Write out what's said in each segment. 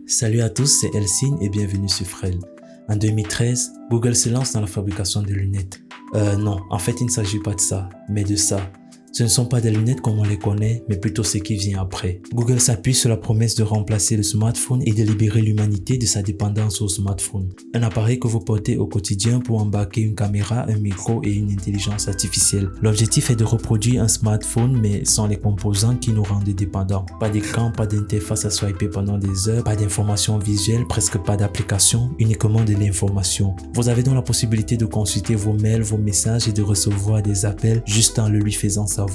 Salut à tous, c'est Elsine et bienvenue sur Frel. En 2013, Google se lance dans la fabrication de lunettes. Non, en fait il ne s'agit pas de ça, mais de ça. Ce ne sont pas des lunettes comme on les connaît, mais plutôt ce qui vient après. Google s'appuie sur la promesse de remplacer le smartphone et de libérer l'humanité de sa dépendance au smartphone. Un appareil que vous portez au quotidien pour embarquer une caméra, un micro et une intelligence artificielle. L'objectif est de reproduire un smartphone mais sans les composants qui nous rendent dépendants. Pas d'écran, pas d'interface à swiper pendant des heures, pas d'informations visuelles, presque pas d'application, uniquement de l'information. Vous avez donc la possibilité de consulter vos mails, vos messages et de recevoir des appels juste en le lui faisant savoir.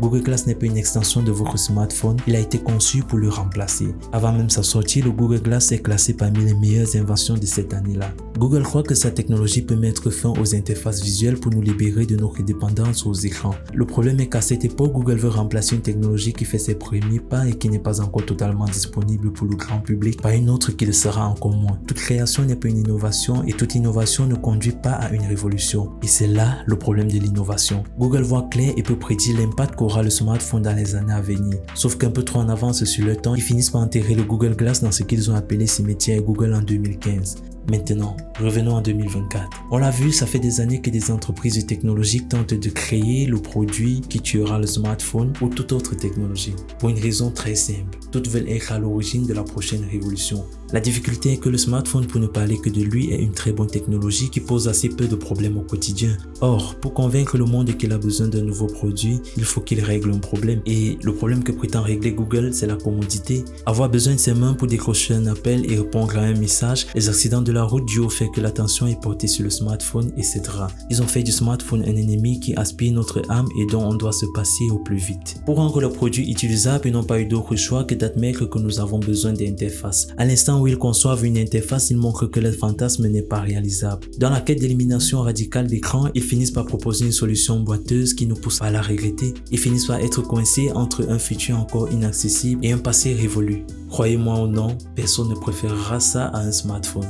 Google Glass n'est pas une extension de votre smartphone, il a été conçu pour le remplacer. Avant même sa sortie, le Google Glass est classé parmi les meilleures inventions de cette année-là. Google croit que sa technologie peut mettre fin aux interfaces visuelles pour nous libérer de notre dépendance aux écrans. Le problème est qu'à cette époque, Google veut remplacer une technologie qui fait ses premiers pas et qui n'est pas encore totalement disponible pour le grand public par une autre qui le sera encore moins. Toute création n'est pas une innovation et toute innovation ne conduit pas à une révolution. Et c'est là le problème de l'innovation. Google voit clair et peut prédire l'impact qu'aura le smartphone dans les années à venir. Sauf qu'un peu trop en avance sur le temps, ils finissent par enterrer le Google Glass dans ce qu'ils ont appelé cimetière Google en 2015. Maintenant, revenons en 2024. On l'a vu, ça fait des années que des entreprises technologiques tentent de créer le produit qui tuera le smartphone ou toute autre technologie. Pour une raison très simple, toutes veulent être à l'origine de la prochaine révolution. La difficulté est que le smartphone, pour ne parler que de lui, est une très bonne technologie qui pose assez peu de problèmes au quotidien. Or, pour convaincre le monde qu'il a besoin d'un nouveau produit, il faut qu'il règle un problème. Et le problème que prétend régler Google, c'est la commodité. Avoir besoin de ses mains pour décrocher un appel et répondre à un message, les accidents de la route dus au fait que l'attention est portée sur le smartphone, etc. Ils ont fait du smartphone un ennemi qui aspire notre âme et dont on doit se passer au plus vite. Pour rendre le produit utilisable, ils n'ont pas eu d'autre choix que d'admettre que nous avons besoin d'interfaces. À l'instant où ils conçoivent une interface, ils montrent que le fantasme n'est pas réalisable. Dans la quête d'élimination radicale d'écran, ils finissent par proposer une solution boiteuse qui nous pousse à la regretter. Ils finissent par être coincés entre un futur encore inaccessible et un passé révolu. Croyez-moi ou non, personne ne préférera ça à un smartphone.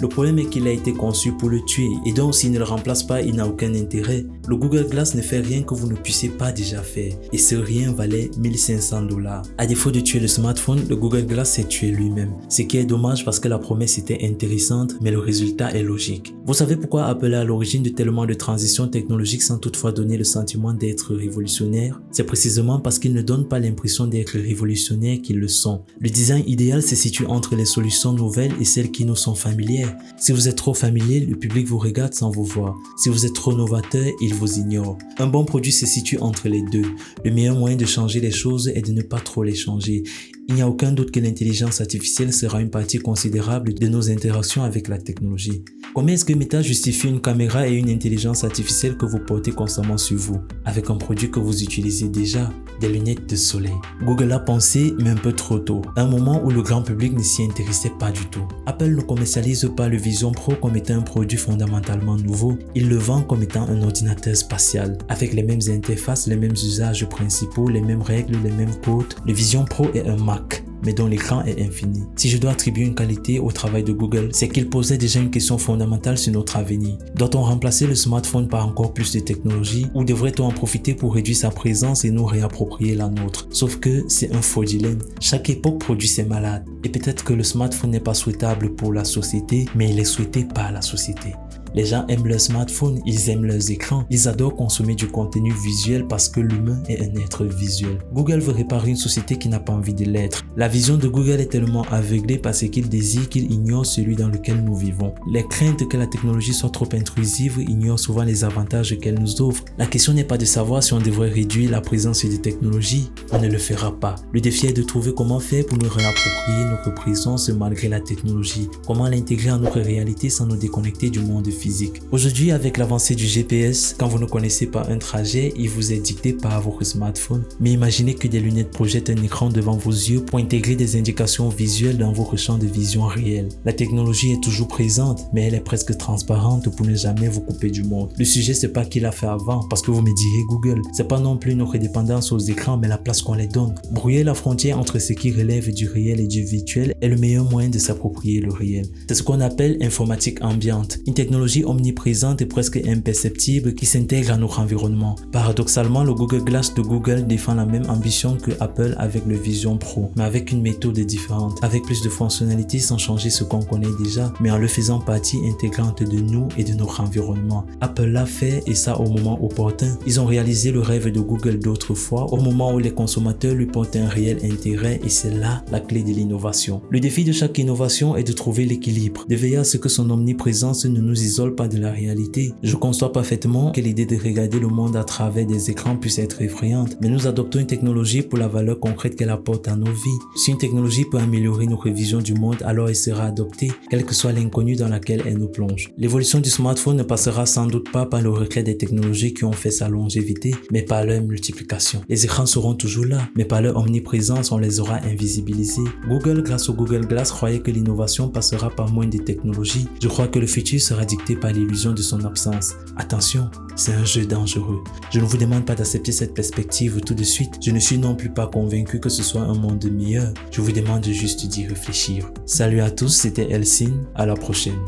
Le problème est qu'il a été conçu pour le tuer et donc s'il ne le remplace pas, il n'a aucun intérêt. Le Google Glass ne fait rien que vous ne puissiez pas déjà faire et ce rien valait $1500. À défaut de tuer le smartphone, le Google Glass s'est tué lui-même. Ce qui est dommage parce que la promesse était intéressante mais le résultat est logique. Vous savez pourquoi Apple est à l'origine de tellement de transitions technologiques sans toutefois donner le sentiment d'être révolutionnaire? C'est précisément parce qu'ils ne donnent pas l'impression d'être révolutionnaires qu'ils le sont. Le design idéal se situe entre les solutions nouvelles et celles qui nous sont familières. Si vous êtes trop familier, le public vous regarde sans vous voir. Si vous êtes trop novateur, il vous ignore. Un bon produit se situe entre les deux. Le meilleur moyen de changer les choses est de ne pas trop les changer. Il n'y a aucun doute que l'intelligence artificielle sera une partie considérable de nos interactions avec la technologie. Combien est-ce que Meta justifie une caméra et une intelligence artificielle que vous portez constamment sur vous, avec un produit que vous utilisez déjà, des lunettes de soleil? Google a pensé, mais un peu trop tôt, à un moment où le grand public ne s'y intéressait pas du tout. Apple ne commercialise pas le Vision Pro comme étant un produit fondamentalement nouveau, il le vend comme étant un ordinateur spatial, avec les mêmes interfaces, les mêmes usages principaux, les mêmes règles, les mêmes codes. Le Vision Pro est un Mac, mais dont l'écran est infini. Si je dois attribuer une qualité au travail de Google, c'est qu'il posait déjà une question fondamentale sur notre avenir. Doit-on remplacer le smartphone par encore plus de technologie ou devrait-on en profiter pour réduire sa présence et nous réapproprier la nôtre? Sauf que c'est un faux dilemme. Chaque époque produit ses malades. Et peut-être que le smartphone n'est pas souhaitable pour la société, mais il est souhaité par la société. Les gens aiment leur smartphone, ils aiment leurs écrans, ils adorent consommer du contenu visuel parce que l'humain est un être visuel. Google veut réparer une société qui n'a pas envie de l'être. La vision de Google est tellement aveuglée parce qu'il désire qu'il ignore celui dans lequel nous vivons. Les craintes que la technologie soit trop intrusive ignorent souvent les avantages qu'elle nous offre. La question n'est pas de savoir si on devrait réduire la présence des technologies, on ne le fera pas. Le défi est de trouver comment faire pour nous réapproprier notre présence malgré la technologie, comment l'intégrer à notre réalité sans nous déconnecter du monde physique. Aujourd'hui, avec l'avancée du GPS, quand vous ne connaissez pas un trajet, il vous est dicté par votre smartphone. Mais imaginez que des lunettes projettent un écran devant vos yeux pour intégrer des indications visuelles dans votre champ de vision réel. La technologie est toujours présente, mais elle est presque transparente pour ne jamais vous couper du monde. Le sujet, c'est pas qui l'a fait avant, parce que vous me direz Google. C'est pas non plus notre dépendance aux écrans, mais la place qu'on les donne. Brouiller la frontière entre ce qui relève du réel et du virtuel est le meilleur moyen de s'approprier le réel. C'est ce qu'on appelle informatique ambiante. Une technologie technologie omniprésente et presque imperceptible qui s'intègre à notre environnement. Paradoxalement, le Google Glass de Google défend la même ambition que Apple avec le Vision Pro, mais avec une méthode différente, avec plus de fonctionnalités sans changer ce qu'on connaît déjà, mais en le faisant partie intégrante de nous et de notre environnement. Apple l'a fait et ça au moment opportun. Ils ont réalisé le rêve de Google d'autrefois au moment où les consommateurs lui portent un réel intérêt et c'est là la clé de l'innovation. Le défi de chaque innovation est de trouver l'équilibre, de veiller à ce que son omniprésence ne nous isole pas de la réalité. Je conçois parfaitement que l'idée de regarder le monde à travers des écrans puisse être effrayante, mais nous adoptons une technologie pour la valeur concrète qu'elle apporte à nos vies. Si une technologie peut améliorer notre vision du monde, alors elle sera adoptée, quelle que soit l'inconnu dans laquelle elle nous plonge. L'évolution du smartphone ne passera sans doute pas par le retrait des technologies qui ont fait sa longévité, mais par leur multiplication. Les écrans seront toujours là, mais par leur omniprésence, on les aura invisibilisés. Google, grâce au Google Glass, croyait que l'innovation passera par moins de technologies. Je crois que le futur sera dicté par l'illusion de son absence. Attention, c'est un jeu dangereux. Je ne vous demande pas d'accepter cette perspective tout de suite. Je ne suis non plus pas convaincu que ce soit un monde meilleur. Je vous demande juste d'y réfléchir. Salut à tous, c'était Elsine. À la prochaine.